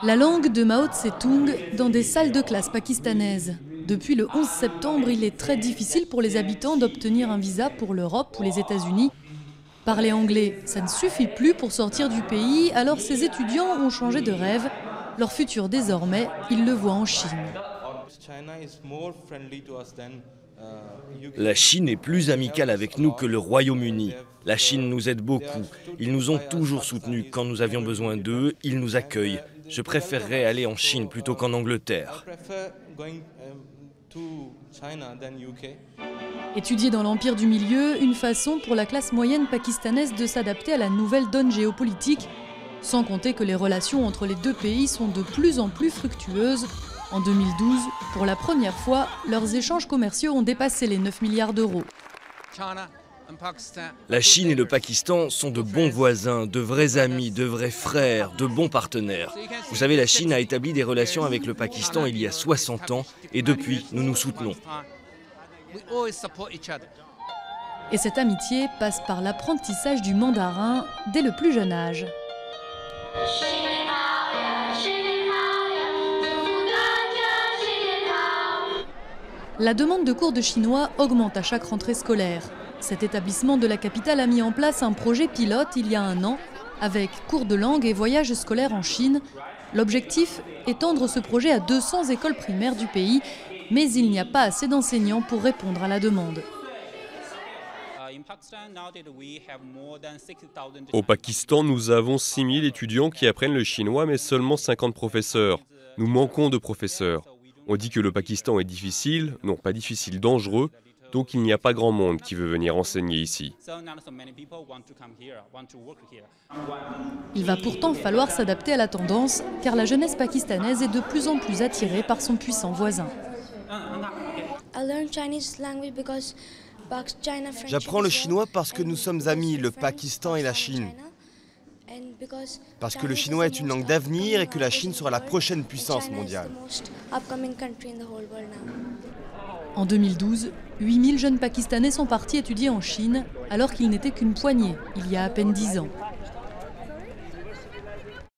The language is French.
La langue de Mao Tse-tung dans des salles de classe pakistanaises. Depuis le 11 septembre, il est très difficile pour les habitants d'obtenir un visa pour l'Europe ou les États-Unis. Parler anglais, ça ne suffit plus pour sortir du pays, alors ces étudiants ont changé de rêve. Leur futur désormais, ils le voient en Chine. La Chine est plus amicale avec nous que le Royaume-Uni. La Chine nous aide beaucoup. Ils nous ont toujours soutenus. Quand nous avions besoin d'eux, ils nous accueillent. Je préférerais aller en Chine plutôt qu'en Angleterre. Étudier dans l'empire du milieu, une façon pour la classe moyenne pakistanaise de s'adapter à la nouvelle donne géopolitique, sans compter que les relations entre les deux pays sont de plus en plus fructueuses. En 2012, pour la première fois, leurs échanges commerciaux ont dépassé les 9 milliards d'euros. La Chine et le Pakistan sont de bons voisins, de vrais amis, de vrais frères, de bons partenaires. Vous savez, la Chine a établi des relations avec le Pakistan il y a 60 ans et depuis, nous nous soutenons. Et cette amitié passe par l'apprentissage du mandarin dès le plus jeune âge. La demande de cours de chinois augmente à chaque rentrée scolaire. Cet établissement de la capitale a mis en place un projet pilote il y a un an, avec cours de langue et voyages scolaires en Chine. L'objectif, étendre ce projet à 200 écoles primaires du pays, mais il n'y a pas assez d'enseignants pour répondre à la demande. Au Pakistan, nous avons 6 000 étudiants qui apprennent le chinois, mais seulement 50 professeurs. Nous manquons de professeurs. On dit que le Pakistan est difficile, non pas difficile, dangereux, donc il n'y a pas grand monde qui veut venir enseigner ici. Il va pourtant falloir s'adapter à la tendance, car la jeunesse pakistanaise est de plus en plus attirée par son puissant voisin. J'apprends le chinois parce que nous sommes amis, le Pakistan et la Chine. Parce que le chinois est une langue d'avenir et que la Chine sera la prochaine puissance mondiale. En 2012, 8000 jeunes Pakistanais sont partis étudier en Chine, alors qu'ils n'étaient qu'une poignée, il y a à peine 10 ans.